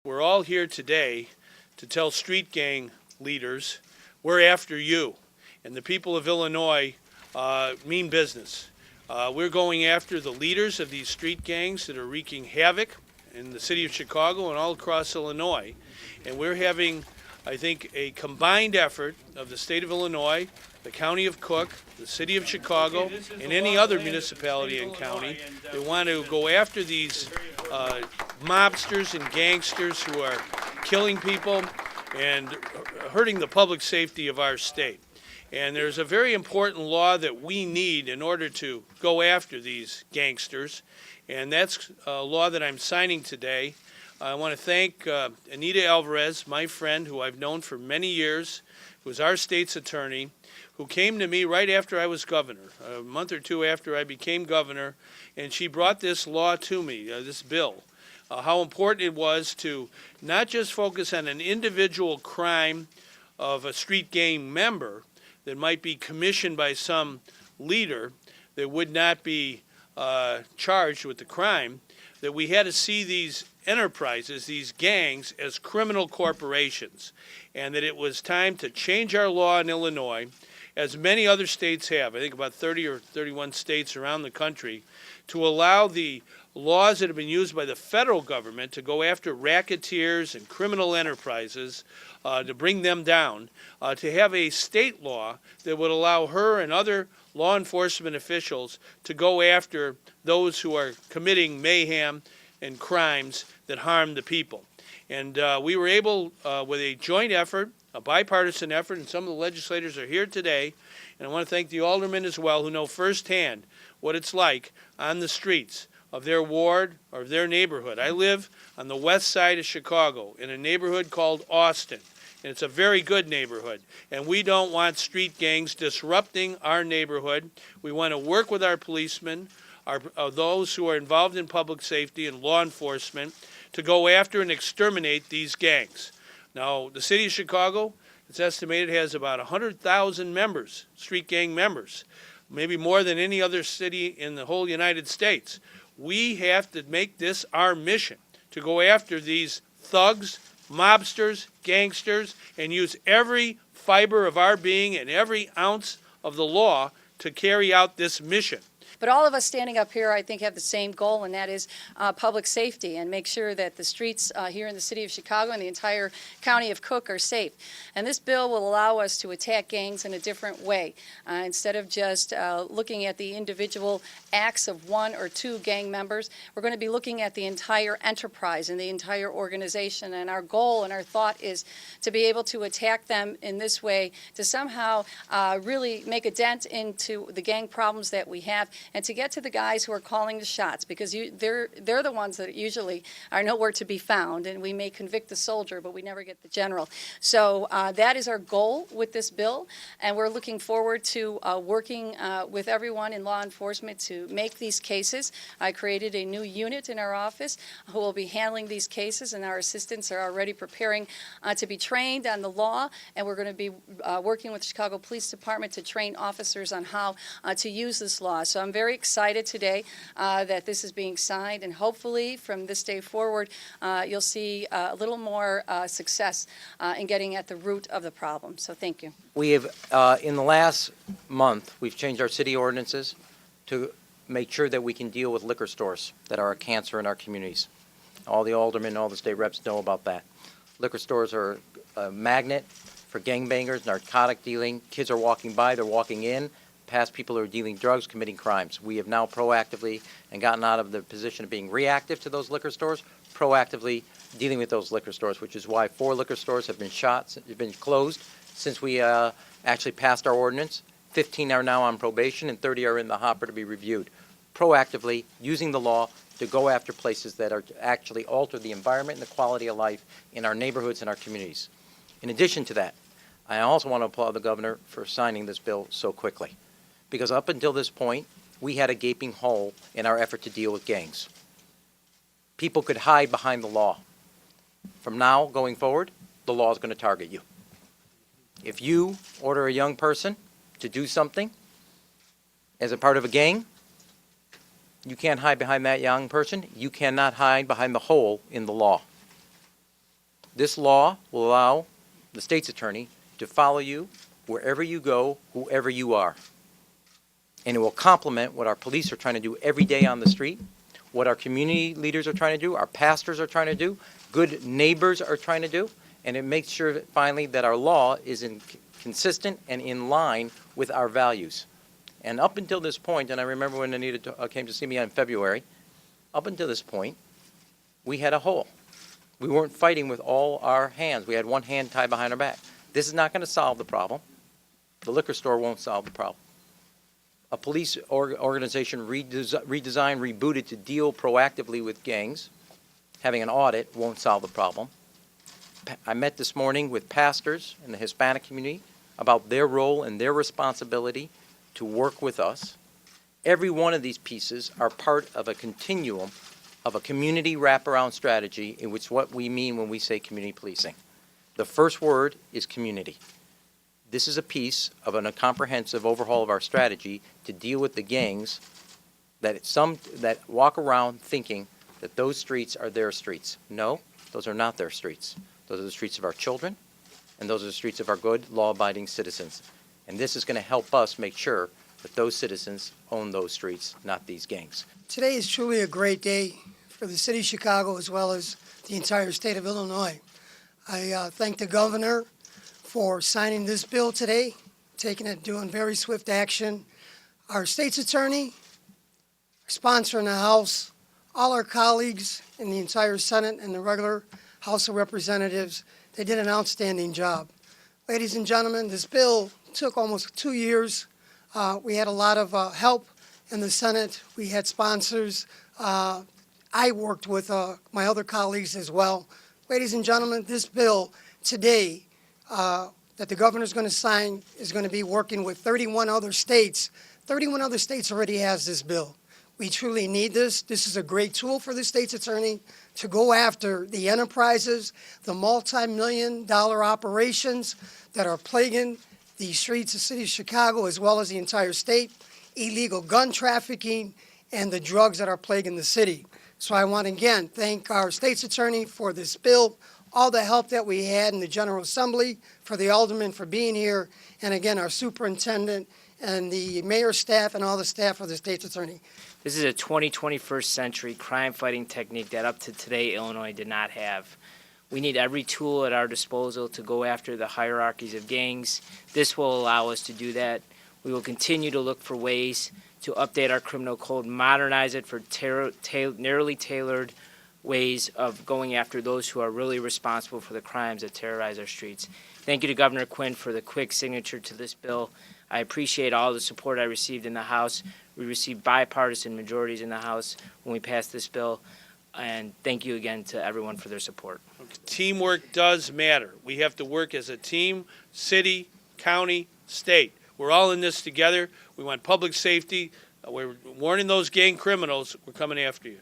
We're all here today to tell street gang leaders, we're after you. And the people of Illinois mean business. We're going after the leaders of these street gangs that are wreaking havoc in the city of Chicago and all across Illinois. And we're having, I think, a combined effort of the state of Illinois, the county of Cook, the city of Chicago, and any other municipality and county that want to go after these mobsters and gangsters who are killing people and hurting the public safety of our state. And there's a very important law that we need in order to go after these gangsters, and that's a law that I'm signing today. I want to thank Anita Alvarez, my friend, who I've known for many years, who was our state's attorney, who came to me right after I was governor, a month or two after I became governor, and she brought this law to me, this bill. How important it was to not just focus on an individual crime of a street gang member that might be commissioned by some leader that would not be charged with the crime, that we had to see these enterprises, these gangs, as criminal corporations, and that it was time to change our law in Illinois, as many other states have, I think about 30 or 31 states around the country, to allow the laws that have been used by the federal government to go after racketeers and criminal enterprises, to bring them down, to have a state law that would allow her and other law enforcement officials to go after those who are committing mayhem and crimes that harm the people. And we were able, with a joint effort, a bipartisan effort, and some of the legislators are here today, and I want to thank the aldermen as well who know firsthand what it's like on the streets of their ward or of their neighborhood. I live on the west side of Chicago in a neighborhood called Austin, and it's a very good neighborhood. And we don't want street gangs disrupting our neighborhood. We want to work with our policemen, those who are involved in public safety and law enforcement, to go after and exterminate these gangs. Now, the city of Chicago, it's estimated, has about 100,000 members, street gang members, maybe more than any other city in the whole United States. We have to make this our mission, to go after these thugs, mobsters, gangsters, and use every fiber of our being and every ounce of the law to carry out this mission. But all of us standing up here, I think, have the same goal, and that is public safety, and make sure that the streets here in the city of Chicago and the entire county of Cook are safe. And this bill will allow us to attack gangs in a different way. Instead of just looking at the individual acts of one or two gang members, we're going to be looking at the entire enterprise and the entire organization. And our goal and our thought is to be able to attack them in this way, to somehow really make a dent into the gang problems that we have, and to get to the guys who are calling the shots, because they're the ones that usually are nowhere to be found, and we may convict the soldier, but we never get the general. So that is our goal with this bill, and we're looking forward to working with everyone in law enforcement to make these cases. I created a new unit in our office who will be handling these cases, and our assistants are already preparing to be trained on the law, and we're going to be working with the Chicago Police Department to train officers on how to use this law. So I'm very excited today that this is being signed, and hopefully from this day forward you'll see a little more success in getting at the root of the problem. So thank you. We have, in the last month, we've changed our city ordinances to make sure that we can deal with liquor stores that are a cancer in our communities. All the aldermen, all the state reps know about that. Liquor stores are a magnet for gangbangers, narcotic dealing. Kids are walking by, they're walking in. Past people who are dealing drugs, committing crimes. We have now proactively and gotten out of the position of being reactive to those liquor stores, proactively dealing with those liquor stores, which is why 4 liquor stores have been closed since we actually passed our ordinance. 15 are now on probation and 30 are in the hopper to be reviewed. Proactively using the law to go after places that are actually alter the environment and the quality of life in our neighborhoods and our communities. In addition to that, I also want to applaud the governor for signing this bill so quickly, because up until this point, we had a gaping hole in our effort to deal with gangs. People could hide behind the law. From now going forward, the law is going to target you. If you order a young person to do something as a part of a gang, you can't hide behind that young person. You cannot hide behind the hole in the law. This law will allow the state's attorney to follow you wherever you go, whoever you are. And it will complement what our police are trying to do every day on the street, what our community leaders are trying to do, our pastors are trying to do, good neighbors are trying to do, and it makes sure that finally that our law is consistent and in line with our values. And up until this point, and I remember when Anita came to see me in February, up until this point, we had a hole. We weren't fighting with all our hands. We had one hand tied behind our back. This is not going to solve the problem. The liquor store won't solve the problem. A police organization redesigned, rebooted to deal proactively with gangs, having an audit won't solve the problem. I met this morning with pastors in the Hispanic community about their role and their responsibility to work with us. Every one of these pieces are part of a continuum of a community wraparound strategy, in which what we mean when we say community policing. The first word is community. This is a piece of a comprehensive overhaul of our strategy to deal with the gangs that walk around thinking that those streets are their streets. No, those are not their streets. Those are the streets of our children, and those are the streets of our good, law-abiding citizens. And this is going to help us make sure that those citizens own those streets, not these gangs. Today is truly a great day for the city of Chicago as well as the entire state of Illinois. I thank the governor for signing this bill today, taking it, doing very swift action. Our state's attorney, our sponsor in the House, all our colleagues in the entire Senate and the regular House of Representatives, they did an outstanding job. Ladies and gentlemen, this bill took almost 2 years. We had a lot of help in the Senate. We had sponsors. I worked with my other colleagues as well. Ladies and gentlemen, this bill today that the governor is going to sign is going to be working with 31 other states. 31 other states already has this bill. We truly need this. This is a great tool for the state's attorney to go after the enterprises, the multi-million-dollar operations that are plaguing the streets of the city of Chicago as well as the entire state, illegal gun trafficking, and the drugs that are plaguing the city. So I want to again thank our state's attorney for this bill, all the help that we had in the General Assembly, for the aldermen for being here, and again our superintendent and the mayor's staff and all the staff of the state's attorney. This is a 21st century crime-fighting technique that up to today Illinois did not have. We need every tool at our disposal to go after the hierarchies of gangs. This will allow us to do that. We will continue to look for ways to update our criminal code, modernize it for narrowly tailored ways of going after those who are really responsible for the crimes that terrorize our streets. Thank you to Governor Quinn for the quick signature to this bill. I appreciate all the support I received in the House. We received bipartisan majorities in the House when we passed this bill. And thank you again to everyone for their support. Teamwork does matter. We have to work as a team, city, county, state. We're all in this together. We want public safety. We're warning those gang criminals. We're coming after you.